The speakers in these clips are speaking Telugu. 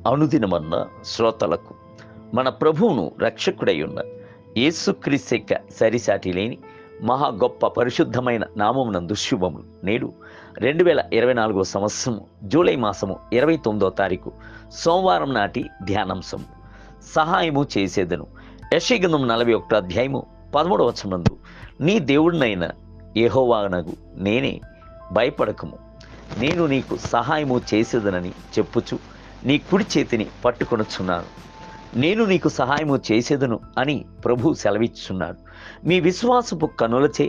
అనుదినమన్న శ్రోతలకు మన ప్రభువును రక్షకుడై ఉన్న యేసుక్రీస్తు యొక్క సరిసాటి లేని మహా గొప్ప పరిశుద్ధమైన నామమునందు శుభములు. నేడు 2024 సంవత్సరం జూలై మాసము 29వ తారీఖు సోమవారం నాటి ధ్యానాంశం సహాయము చేసేదను. యెషయా గ్రంథం 41వ అధ్యాయము 13వ వచనమందు నీ దేవుడినైన యెహోవానగు నేనే, భయపడకము, నేను నీకు సహాయము చేసేదనని చెప్పుచు నీ కుడి చేతిని పట్టుకొనుచున్నాను, నేను నీకు సహాయము చేసేదను అని ప్రభు సెలవిచ్చుచున్నాడు. మీ విశ్వాసపు కనులచే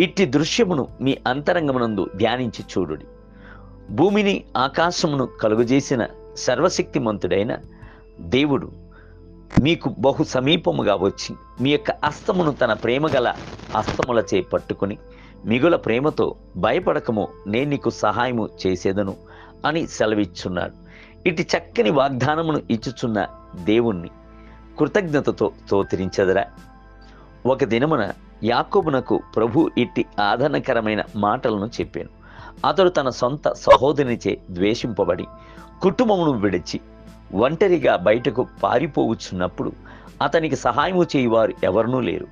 ఇట్టి దృశ్యమును మీ అంతరంగమునందు ధ్యానించి చూడుడి. భూమిని ఆకాశమును కలుగజేసిన సర్వశక్తిమంతుడైన దేవుడు మీకు బహు సమీపముగా వచ్చి మీ యొక్క హస్తమును తన ప్రేమగల హస్తములచే పట్టుకొని మిగుల ప్రేమతో భయపడకము, నేను నీకు సహాయము చేసేదను అని సెలవిచ్చున్నాడు. ఇటు చక్కని వాగ్దానమును ఇచ్చుచున్న దేవుణ్ణి కృతజ్ఞతతో స్తోత్రించెదరా? ఒక దినమున యాకోబునకు ప్రభు ఇట్టి ఆదరణకరమైన మాటలను చెప్పాను. అతడు తన సొంత సహోదరునిచే ద్వేషింపబడి కుటుంబమును విడిచి ఒంటరిగా బయటకు పారిపోవచ్చున్నప్పుడు అతనికి సహాయము చేయువారు ఎవరునూ లేరు.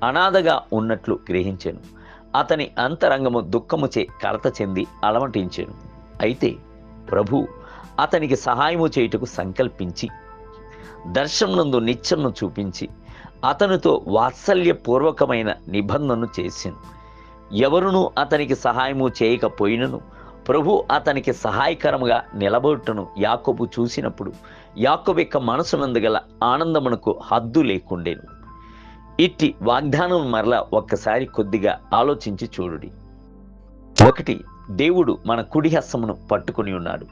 అనాథగా ఉన్నట్లు గ్రహించాను. అతని అంతరంగము దుఃఖముచే కలత చెంది అలమటించాను. అయితే ప్రభు అతనికి సహాయము చేయుటకు సంకల్పించి దర్శనమునందు నిత్యమును చూపించి అతనితో వాత్సల్యపూర్వకమైన నిబంధనను చేశాను. ఎవరునూ అతనికి సహాయము చేయకపోయినను ప్రభు అతనికి సహాయకరముగా నిలబడుటను యాకోబు చూసినప్పుడు యాకోబు యొక్క మనసునందు గల ఆనందమునకు హద్దు లేకుండేను. ఇట్టి వాగ్దానం మరలా ఒక్కసారి కొద్దిగా ఆలోచించి చూడుడి. 1, దేవుడు మన కుడి హస్తమును పట్టుకుని ఉన్నాడు.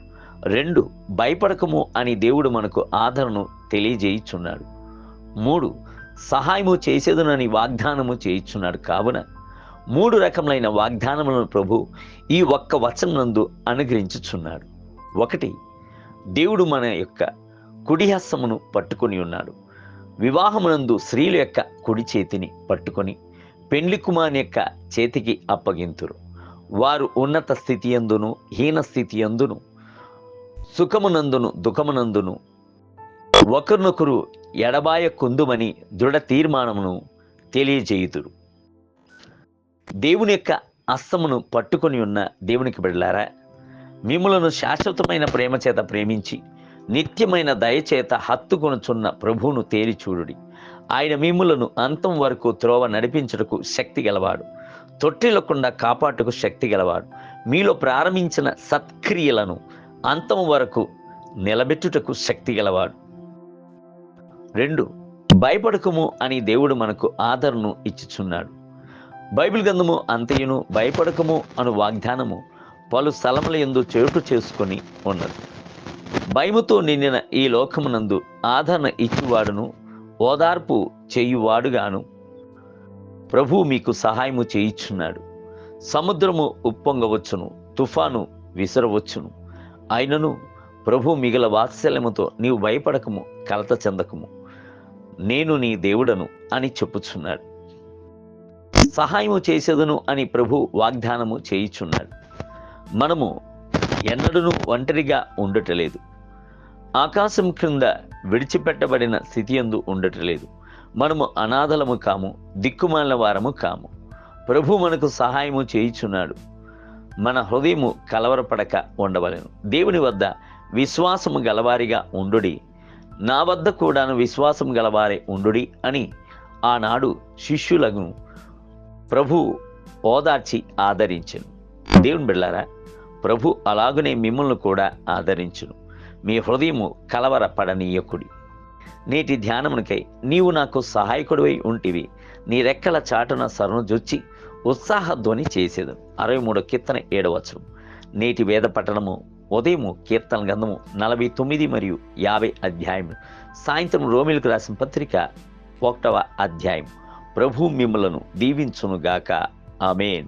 2, భయపడకము అని దేవుడు మనకు ఆదరణను తెలియజేయుచున్నాడు. 3, సహాయము చేసేదనని వాగ్దానము చేయుచున్నాడు. కావున 3 రకములైన వాగ్దానములను ప్రభు ఈ ఒక్క వచనమునందు అనుగ్రహించుచున్నాడు. 1, దేవుడు మన యొక్క కుడి హస్తమును పట్టుకొని ఉన్నాడు. వివాహమునందు స్త్రీల యొక్క కుడి చేతిని పట్టుకొని పెండ్లి కుమారుని యొక్క చేతికి అప్పగింతురు. వారు ఉన్నత స్థితి యందును హీన స్థితి యందును సుఖమునందును దుఃఖమునందును ఒకరినొకరు ఎడబాయ కుందుమని దృఢ తీర్మానమును తెలియజేయుదురు. దేవుని యొక్క హస్తమును పట్టుకొని ఉన్న దేవునికి బిడ్డలారా, మిమ్ములను శాశ్వతమైన ప్రేమ చేత ప్రేమించి నిత్యమైన దయచేత హత్తుకొనుచున్న ప్రభువును తేరి చూడుడి. ఆయన మిమ్ములను అంతం వరకు త్రోవ నడిపించుటకు శక్తి గలవాడు, తొట్టిల్లకుండా కాపాటుకు శక్తి గలవాడు, మీలో ప్రారంభించిన సత్క్రియలను అంతం వరకు నిలబెట్టుటకు శక్తి గలవాడు. 2, భయపడకము అని దేవుడు మనకు ఆదరణను ఇచ్చుచున్నాడు. బైబిల్ గ్రంథము అంతయును భయపడకము అను వాగ్దానము పలు స్థలముల యందు చోటు చేసుకొని ఉన్నది. భయముతో నిండిన ఈ లోకమునందు ఆదరణ ఇచ్చువాడును ఓదార్పు చేయువాడుగాను ప్రభు మీకు సహాయము చేయుచున్నాడు. సముద్రము ఉప్పొంగవచ్చును, తుఫాను విసరవచ్చును, అయినను ప్రభు మిగల వాత్సల్యముతో నీవు భయపడకము, కలత చెందకము, నేను నీ దేవుడను అని చెప్పుచున్నాడు. సహాయము చేసేదను అని ప్రభు వాగ్దానము చేయుచున్నాడు. మనము ఎన్నడూ ఒంటరిగా ఉండటలేదు. ఆకాశం క్రింద విడిచిపెట్టబడిన స్థితి యందు ఉండటలేదు. మనము అనాథలము కాము, దిక్కుమాలిన వారము కాము. ప్రభు మనకు సహాయము చేయుచున్నాడు. మన హృదయము కలవరపడక ఉండవలెను. దేవుని వద్ద విశ్వాసము గలవారిగా ఉండుడి, నా వద్ద కూడాను విశ్వాసం గలవారే ఉండుడి అని ఆనాడు శిష్యులను ప్రభు ఓదార్చి ఆదరించెను. దేవుని బిడ్డలారా, ప్రభు అలాగునే మిమ్మల్ని కూడా ఆదరించును. మీ హృదయము కలవరపడనీయకుడి. నేటి ధ్యానమునికై నీవు నాకు సహాయకుడివై ఉంటివి, నీ రెక్కల చాటున సరణుజొచ్చి ఉత్సాహధ్వని చేసేదను. 63 కీర్తన 7వ వచనం. నేటి వేద పఠనము ఉదయము కీర్తన గ్రంథము 49 మరియు 50 అధ్యాయములు, సాయంత్రం రోమిలకు రాసిన పత్రిక 1వ అధ్యాయం. ప్రభు మిమ్మలను దీవించునుగాక. ఆమేన్.